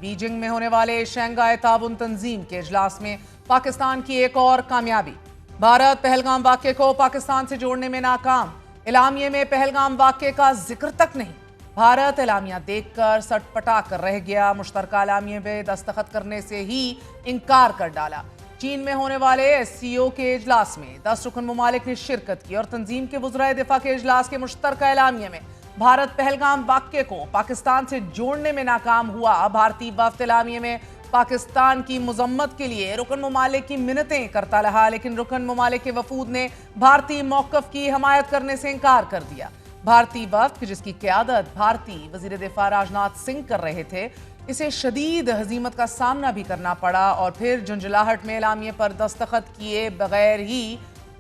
Beijing में होने वाले शंघाई ताउन तंजीम के इजलास में पाकिस्तान की एक और कामयाबी। भारत पहलगाम वाक़ये को पाकिस्तान से जोड़ने में नाकाम। एलामिये में पहलगाम वाक़ये का जिक्र तक नहीं। भारत एलामिया देखकर सटपटा कर रह गया। मुश्तरका एलामिये में दस्तखत करने से ही इनकार कर डाला। चीन में होने वाले SCO के इजलास में 10 रुकन ममालिक ने शिरकत की और तंजीम के वज़राए दिफा के इजलास के मुश्तरका एलामिये में भारत पहलगाम वाक़ये को पाकिस्तान से जोड़ने में नाकाम हुआ। भारतीय वफ़द एलामिये में पाकिस्तान की मजम्मत के लिए रुकन ममालिक की मिन्नतें करता रहा, लेकिन रुकन ममालिक के वफूद ने भारतीय मौक़िफ़ की हमायत करने से इनकार कर दिया। भारतीय वफ़द जिसकी क़यादत भारतीय वज़ीर दिफा राजनाथ सिंह कर रहे थे, इसे शदीद हज़ीमत का सामना भी करना पड़ा और फिर झुंझलाहट में एलामिये पर दस्तखत किए बगैर ही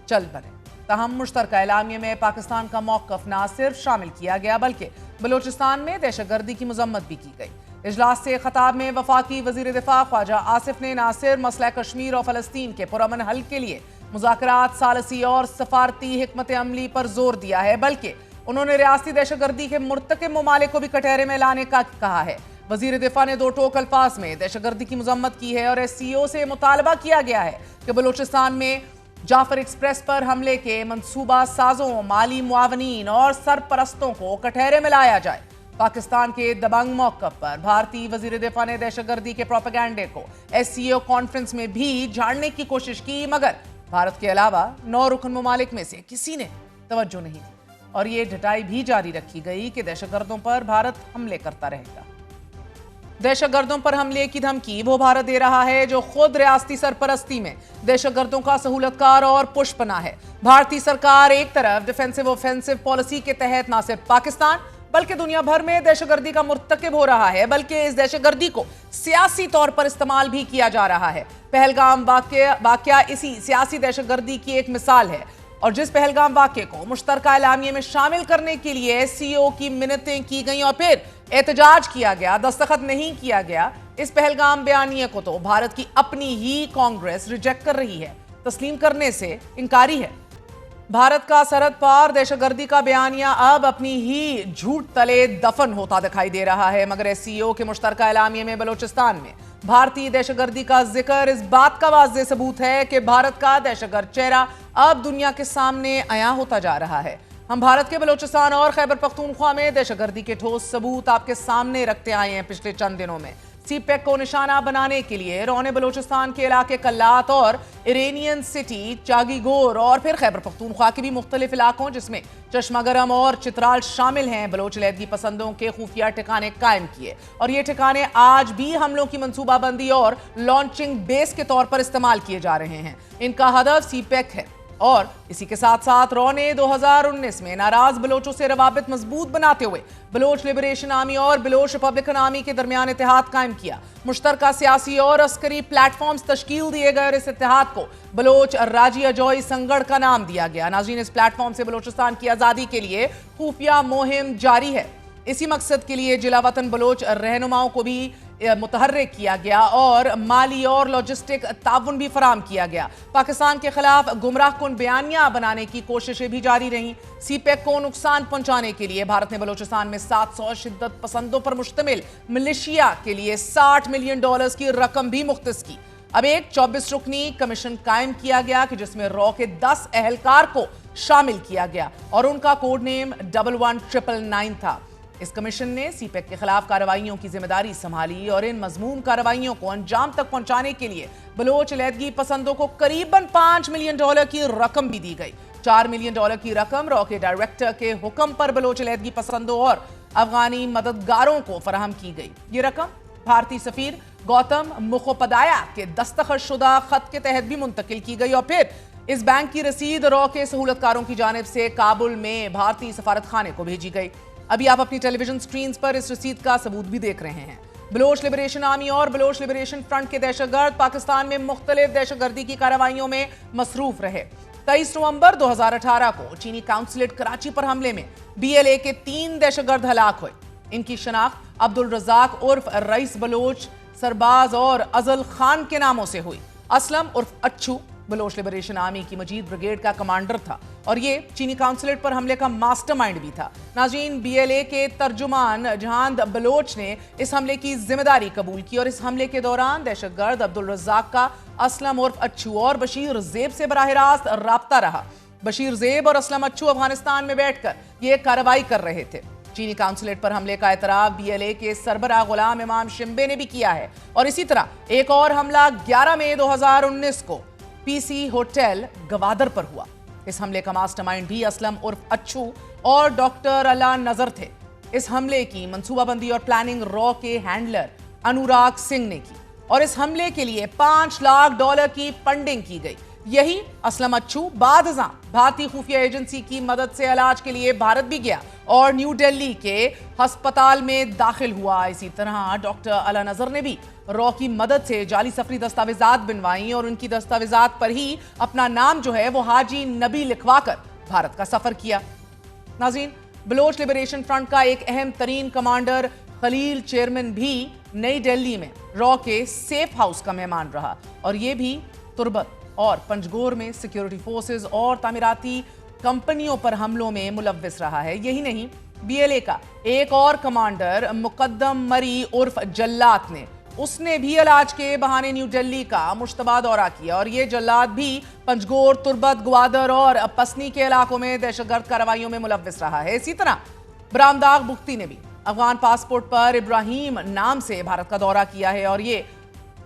चल पड़े। तहम मुश्तरका एलामिये में पाकिस्तान का मौक़िफ़ ना सिर्फ शामिल किया गया बल्कि बलूचिस्तान में दहशतगर्दी की मजम्मत भी की गई। इजलास से खिताब में वफाकी वज़ीर दिफा ख्वाजा आसिफ ने ना सिर्फ मसला कश्मीर और फ़लस्तीन के पुरअमन हल के लिए मुज़ाकरात, सालसी और सफारती हिकमत अमली पर जोर दिया है, बल्कि उन्होंने रियासती दहशतगर्दी के मुर्तकिब ममालिक को भी कटहरे में लाने का कहा है। वज़ीर दिफा ने दो टोक अल्फाज में दहशतगर्दी की मजम्मत की है और SCO से मुतालबा किया गया है कि बलूचिस्तान में जाफर एक्सप्रेस पर हमले के मंसूबा साजों, माली मुआवनीन और सरपरस्तों को कटहरे में लाया जाए। पाकिस्तान के दबंग मौक़िफ़ पर भारतीय वज़ीर दिफा ने दहशतगर्दी के प्रोपेगेंडे को SCO कॉन्फ्रेंस में भी झाड़ने की कोशिश की, मगर भारत के अलावा 9 रुकन ममालिक में से किसी ने तवज्जो नहीं दी और ये ढटाई भी जारी रखी गई कि दहशतगर्दों पर भारत हमले करता रहेगा। दहशतगर्दों पर हमले की धमकी वो भारत दे रहा है जो खुद रियासती सरपरस्ती में दहशतगर्दों का सहूलतकार और पुष्पना है। भारतीय सरकार एक तरफ डिफेंसिव ऑफेंसिव पॉलिसी के तहत न सिर्फ पाकिस्तान बल्कि दुनिया भर में दहशतगर्दी का मुर्तकिब हो रहा है, बल्कि इस दहशतगर्दी को सियासी तौर पर इस्तेमाल भी किया जा रहा है। पहलगाम वाक़या इसी सियासी दहशतगर्दी की एक मिसाल है और जिस पहलगाम वाक़ये को मुश्तरका एलामिये में शामिल करने के लिए SCO की मिन्नतें की गई और फिर एहतजाज किया गया, दस्तखत नहीं किया गया, इस पहलगाम बयानिए को तो भारत की अपनी ही कांग्रेस रिजेक्ट कर रही है, तस्लीम करने से इनकारी है। भारत का सरहद पार दहशतगर्दी का बयानिया अब अपनी ही झूठ तले दफन होता दिखाई दे रहा है, मगर SCO के मुश्तरका एलामिये में बलूचिस्तान में भारतीय दहशतगर्दी का जिक्र इस बात का वाज़ेह सबूत है कि भारत का दहशतगर्द चेहरा अब दुनिया के सामने आया होता जा रहा है। हम भारत के बलूचिस्तान और खैबर पख्तूनख्वा में दहशतगर्दी के ठोस सबूत आपके सामने रखते आए हैं। पिछले चंद दिनों में CPEC को निशाना बनाने के लिए रौने बलूचिस्तान के इलाके कल्लात और इरेनियन सिटी, चागीगोर और फिर खैबर पख्तूनख्वा के भी मुख्तलिफ इलाकों जिसमें चश्मा गरम और चित्राल शामिल हैं, बलोच लहदगी पसंदों के खुफिया ठिकाने कायम किए और ये ठिकाने आज भी हमलों की मंसूबाबंदी और लॉन्चिंग बेस के तौर पर इस्तेमाल किए जा रहे हैं। इनका हदफ CPEC है और इसी के साथ साथ रौने 2019 में नाराज बलोचों से रवाबित मजबूत बनाते हुए बलोच लिबरेशन आर्मी और बलोच रिपब्लिकन आर्मी के दरमियान इत्तेहाद कायम किया। मुश्तरका सियासी और अस्करी प्लेटफॉर्म्स तश्कील दिए गए और इस इत्तेहाद को बलोच राजी अजोई संगड़ का नाम दिया गया। नाज़रीन, इस प्लेटफॉर्म से बलोचिस्तान की आज़ादी के लिए खुफिया मुहिम जारी है। इसी मकसद के लिए जिला वतन बलोच रहनुमाओं को भी मुतहर्रिक किया गया और माली और लॉजिस्टिक ताउन भी फराम किया गया। पाकिस्तान के खिलाफ गुमराह कुन बयानियां बनाने की कोशिशें भी जारी रहीं। CPEC को नुकसान पहुंचाने के लिए भारत ने बलूचिस्तान में 700 शिद्दत पसंदों पर मुश्तमिल मिलिशिया के लिए $60 मिलियन की रकम भी मुख्तस की। अब एक 24 रुकनी कमीशन कायम किया गया कि जिसमें रॉ के 10 एहलकार को शामिल किया गया और उनका कोड नेम 11999 था। इस कमीशन ने CPEC के खिलाफ कार्रवाइयों की जिम्मेदारी संभाली और इन मजमूम कार्रवाइयों को अंजाम तक पहुंचाने के लिए बलोच लहदगी पसंदों को करीबन $5 मिलियन की रकम भी दी गई। $4 मिलियन की रकम रॉ के डायरेक्टर के हुक्म पर बलोच लहदगी पसंदों और अफगानी मददगारों को फराहम की गई। ये रकम भारतीय सफीर गौतम मुखोपाध्याय के दस्तखत शुदा खत के तहत भी मुंतकिल की गई और फिर इस बैंक की रसीद रॉ के सहूलतकारों की जानिब से काबुल में भारतीय सफारत खाने को भेजी गई। अभी आप अपनी टेलीविजन स्क्रीन पर इस रसीद का सबूत भी देख रहे हैं। बलोच लिबरेशन आर्मी और बलोच लिबरेशन फ्रंट के दहशतगर्द पाकिस्तान में मुख्तलिफ दहशतगर्दी की कार्रवाइयों में मसरूफ रहे। 23 नवंबर 2018 को चीनी काउंसलेट कराची पर हमले में BLA के 3 दहशतगर्द हलाक हुए। इनकी शनाख्त अब्दुल रजाक उर्फ रईस बलोच, सरबाज और अजल खान के नामों से हुई। असलम उर्फ अच्छू बलोच लिबरेशन आर्मी की मजीद ब्रिगेड का कमांडर था और ये चीनी काउंसलेट पर हमले का मास्टरमाइंड भी था। नाज़रीन, BLA के तर्जुमान जहान बलोच ने इस हमले की जिम्मेदारी कबूल की और इस हमले के दौरान दहशतगर्द अब्दुल रज़ाक का असलम उर्फ अच्छू और बशीर ज़ेब से बराह रास्त राब्ता रहा। बशीर ज़ेब और असलम अच्छू अफगानिस्तान में बैठकर ये कार्रवाई कर रहे थे। चीनी काउंसलेट पर हमले का एतराफ BLA के सरबराह गुलाम इमाम शिम्बे ने भी किया है। और इसी तरह एक और हमला 11 मई 2019 को PC होटल गवादर पर हुआ। इस हमले का मास्टरमाइंड भी असलम उर्फ अच्छू और डॉक्टर अला नजर थे। इस हमले की मंसूबाबंदी और प्लानिंग रॉ के हैंडलर अनुराग सिंह ने की और इस हमले के लिए $5 लाख की फंडिंग की गई। यही असलम अच्छू बादज़ां भारतीय खुफिया एजेंसी की मदद से इलाज के लिए भारत भी गया और न्यू दिल्ली के अस्पताल में दाखिल हुआ। इसी तरह डॉक्टर अला नजर ने भी रॉ की मदद से जाली सफरी दस्तावेजात बनवाई और उनकी दस्तावेजात पर ही अपना नाम जो है वो हाजी नबी लिखवाकर भारत का सफर किया। नाज़रीन, बलोच लिबरेशन फ्रंट का एक अहम तरीन कमांडर खलील चेयरमैन भी नई दिल्ली में रॉ के सेफ हाउस का मेहमान रहा और ये भी तुर्बत और पंजगोर में सिक्योरिटी फोर्सेस और तामीराती कंपनियों पर हमलों में मुलव्विस रहा है। यही नहीं, BLA का एक और कमांडर मुकद्दम मरी उर्फ जल्लाद ने उसने भी इलाज के बहाने न्यू दिल्ली का मुश्तबा दौरा किया और ये जल्लाद भी पंजगोर, तुर्बत, ग्वादर और पसनी के इलाकों में दहशतगर्द कार्रवाइयों में मुलव्विस रहा है। इसी तरह बरामदाग बुख्ती ने भी अफगान पासपोर्ट पर इब्राहिम नाम से भारत का दौरा किया है और ये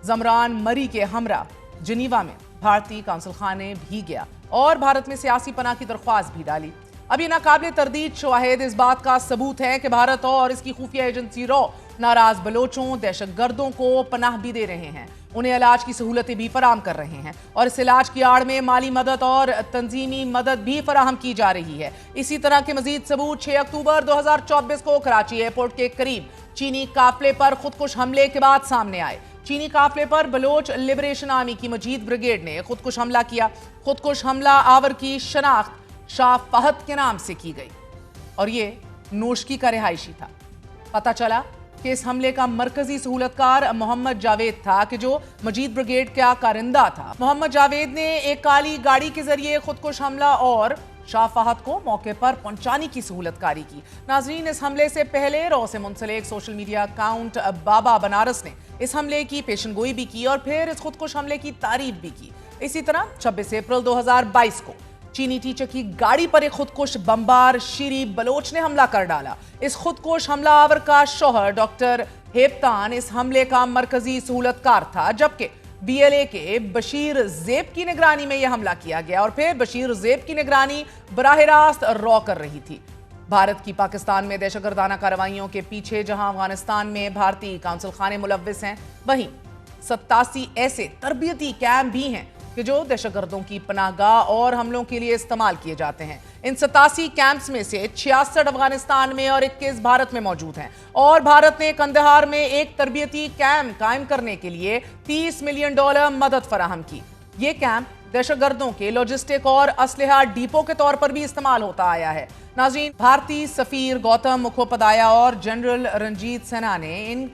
जमरान मरी के हमरा जिनीवा में भारतीय काउंसिल खाने भी गया और भारत में सियासी पनाह की दरख्वास्त भी डाली। अब ये नाकाबिले तरदीद शवाहिद इस बात का सबूत है कि भारत और इसकी खुफिया एजेंसी रॉ नाराज बलोचों, दहशतगर्दों को पनाह भी दे रहे हैं, उन्हें इलाज की सहूलतें भी फराहम कर रहे हैं और इस इलाज की आड़ में माली मदद और तंजीमी मदद भी फराहम की जा रही है। इसी तरह के मजीद सबूत 6 अक्टूबर 2024 को कराची एयरपोर्ट के करीब चीनी काफिले पर खुदकुश हमले के बाद सामने आए। चीनी काफिले पर बलोच लिबरेशन आर्मी की मजीद ब्रिगेड ने खुदकुश हमला किया। खुदकुश हमला आवर की शनाख्त शाह फहद के नाम से की गई और ये नोशकी का रिहायशी था। पता चला कि इस हमले का मरकजी सहूलतकार मोहम्मद जावेद था कि जो मजीद ब्रिगेड का कारिंदा था। मोहम्मद जावेद ने एक काली गाड़ी के जरिए खुदकुश हमला और शाह फहद को मौके पर पहुंचाने की सहूलतकारी की। नाजरीन, इस हमले से पहले रॉ से मुंसलिक सोशल मीडिया अकाउंट बाबा बनारस ने इस हमले की पेशनगोई भी की और फिर इस खुदकुश हमले की तारीफ भी की। इसी तरह 26 अप्रैल 2022 को चीनी टीचर की गाड़ी पर एक खुदकुश बमबार शीरी बलोच ने हमला कर डाला। इस खुदकुश हमलावर का शौहर डॉक्टर हेप्तान इस हमले का मरकजी सहूलतकार था, जबकि BLA के बशीर ज़ेब की निगरानी में यह हमला किया गया और फिर बशीर ज़ेब की निगरानी बराह रास्त रॉ कर रही थी। भारत की पाकिस्तान में दहशतगर्दाना कार्रवाइयों के पीछे जहां अफगानिस्तान में भारतीय काउंसिल खाने मुलव्विस हैं, वहीं 87 ऐसे तरबियती कैंप भी हैं कि जो दहशतगर्दों की पनाहगाह और हमलों के लिए इस्तेमाल किए जाते हैं। इन 87 कैंप्स में से 66 अफगानिस्तान में और 21 भारत में मौजूद हैं और भारत ने कंदहार में एक तरबियती कैंप कायम करने के लिए $30 मिलियन मदद फराहम की। ये कैंप दहशतगर्दों के लॉजिस्टिक और असलहा डिपो के तौर पर भी इस्तेमाल होता आया है। नाज़रीन, भारतीय सफीर गौतम मुखोपाध्याय और जनरल रंजीत सिन्हा ने इन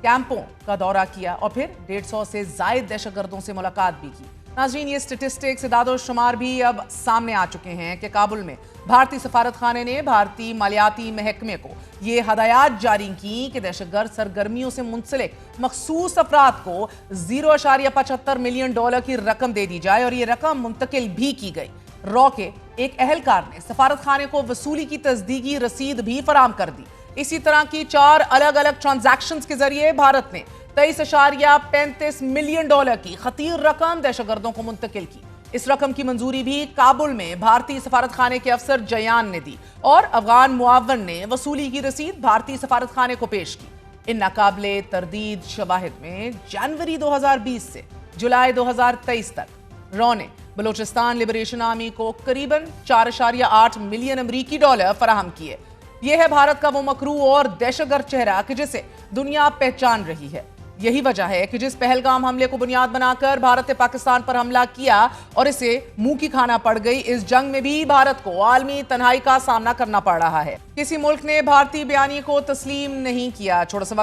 कैंपों का दौरा किया और फिर 150 से जायद दहशतगर्दों से मुलाकात भी की। नाज़रीन, ये स्टेटिस्टिक्स इदादो शुमार भी अब सामने आ चुके हैं कि काबुल में भारतीय सफारत खाने ने भारतीय मालियाती महकमे को ये हदायत जारी की कि दहशतगर्द सरगर्मियों से मुंसलिक मखसूस अफराद को $0.75 मिलियन की रकम दे दी जाए और ये रकम मुंतकिल भी की गई। रॉ के एक अहलकार ने सफारत खाने को वसूली की तस्दीकी रसीद भी फराहम कर दी। इसी तरह की 4 अलग अलग ट्रांजैक्शंस के जरिए भारत ने $23.35 मिलियन की खतीर रकम दहशतगर्दों को मुंतकिल की। इस रकम की मंजूरी भी काबुल में भारतीय सफारत खाने के अफसर जयान ने दी और अफगान मुआवन ने वसूली की रसीद भारतीय सफारत खाने को पेश की। इन नाकाबिले तरदीद शवाहिद में जनवरी 2020 से जुलाई 2023 तक रॉ ने बलोचिस्तान लिबरेशन आर्मी को करीबन $4.8 मिलियन फराहम किए। यह है भारत का वो मकरू और दहशतगर्द चेहरा कि जिसे दुनिया पहचान रही है। यही वजह है कि जिस पहलगाम हमले को बुनियाद बनाकर भारत ने पाकिस्तान पर हमला किया और इसे मुंह की खाना पड़ गई, इस जंग में भी भारत को आलमी तन्हाई का सामना करना पड़ रहा है। किसी मुल्क ने भारतीय बयानी को तस्लीम नहीं किया। छोटा सा वक्त